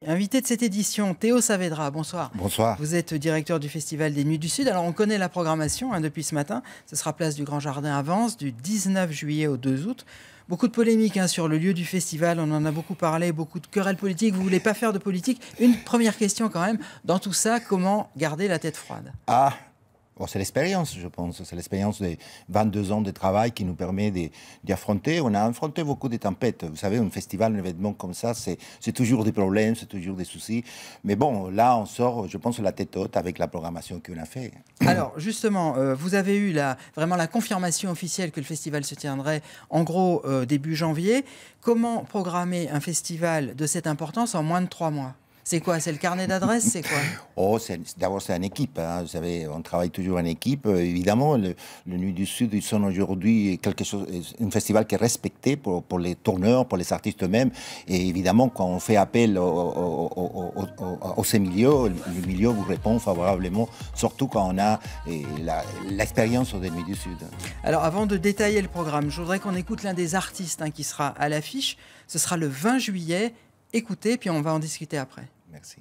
Invité de cette édition, Théo Saavedra, bonsoir. Bonsoir. Vous êtes directeur du Festival des Nuits du Sud. Alors on connaît la programmation depuis ce matin. Ce sera place du Grand Jardin à Vence du 19 juillet au 2 août. Beaucoup de polémiques sur le lieu du festival, on en a beaucoup parlé, beaucoup de querelles politiques. Vous ne voulez pas faire de politique. Une première question quand même, dans tout ça, comment garder la tête froide? Bon, c'est l'expérience, je pense. C'est l'expérience de 22 ans de travail qui nous permet d'y affronter. On a affronté beaucoup de tempêtes. Vous savez, un festival, un événement comme ça, c'est toujours des problèmes, c'est toujours des soucis. Mais bon, là, on sort, je pense, la tête haute avec la programmation qu'on a fait. Alors, justement, vous avez eu vraiment la confirmation officielle que le festival se tiendrait, en gros, début janvier. Comment programmer un festival de cette importance en moins de 3 mois? C'est quoi? C'est le carnet d'adresses? C'est quoi? D'abord, c'est une équipe. Vous savez, on travaille toujours en équipe. Évidemment, le Nuit du Sud, ils sont aujourd'hui un festival qui est respecté pour les tourneurs, pour les artistes eux-mêmes. Et évidemment, quand on fait appel au ces milieux, le milieu vous répond favorablement, surtout quand on a l'expérience des Nuits du Sud. Alors, avant de détailler le programme, je voudrais qu'on écoute l'un des artistes qui sera à l'affiche. Ce sera le 20 juillet. Écoutez, puis on va en discuter après. Merci.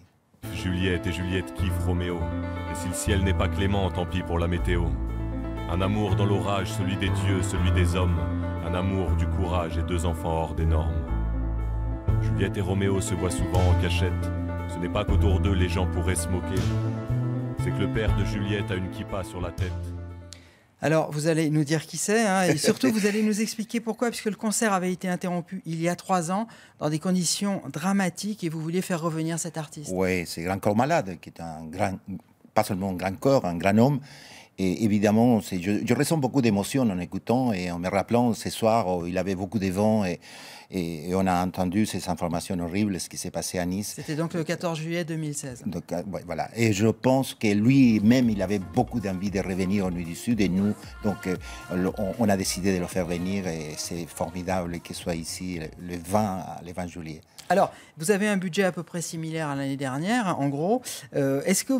Juliette et Juliette kiffent Roméo. Et si le ciel n'est pas clément, tant pis pour la météo. Un amour dans l'orage, celui des dieux, celui des hommes. Un amour du courage et 2 enfants hors des normes. Juliette et Roméo se voient souvent en cachette. Ce n'est pas qu'autour d'eux les gens pourraient se moquer. C'est que le père de Juliette a une kippa sur la tête. Alors, vous allez nous dire qui c'est, et surtout, vous allez nous expliquer pourquoi, puisque le concert avait été interrompu il y a 3 ans, dans des conditions dramatiques, et vous vouliez faire revenir cet artiste. Oui, c'est Grand Corps Malade, qui est pas seulement un grand corps, un grand homme. Et évidemment, je ressens beaucoup d'émotions en écoutant et en me rappelant ce soir où il avait beaucoup de vent et on a entendu ces informations horribles, ce qui s'est passé à Nice. C'était donc le 14 juillet 2016. Donc, ouais, voilà. Et je pense que lui-même, il avait beaucoup d'envie de revenir au Nuit du Sud et nous, donc on a décidé de le faire venir et c'est formidable qu'il soit ici le 20 juillet. Alors, vous avez un budget à peu près similaire à l'année dernière, en gros. Est-ce que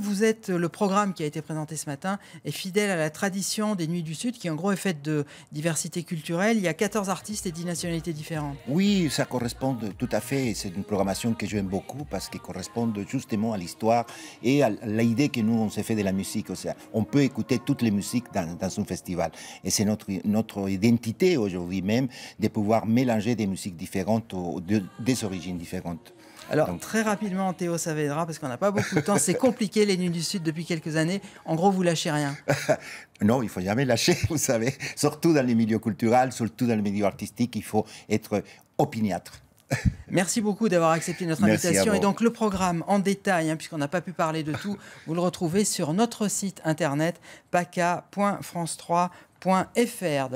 le programme qui a été présenté ce matin est fidèle à la tradition des Nuits du Sud, qui en gros est faite de diversité culturelle? Il y a 14 artistes et 10 nationalités différentes. Oui, ça correspond tout à fait. C'est une programmation que j'aime beaucoup parce qu'elle correspond justement à l'histoire et à l'idée que nous, on s'est fait de la musique. On peut écouter toutes les musiques dans un festival. Et c'est notre identité aujourd'hui même de pouvoir mélanger des musiques différentes, des origines différentes. Alors, très rapidement, Théo Saavedra, parce qu'on n'a pas beaucoup de temps, c'est compliqué les Nuits du Sud depuis quelques années. En gros, vous lâchez rien. Non, il ne faut jamais lâcher, vous savez. Surtout dans les milieux culturels, surtout dans les milieux artistiques, il faut être opiniâtre. Merci beaucoup d'avoir accepté notre invitation. Et donc, le programme en détail, puisqu'on n'a pas pu parler de tout, vous le retrouvez sur notre site internet paca.france3.fr.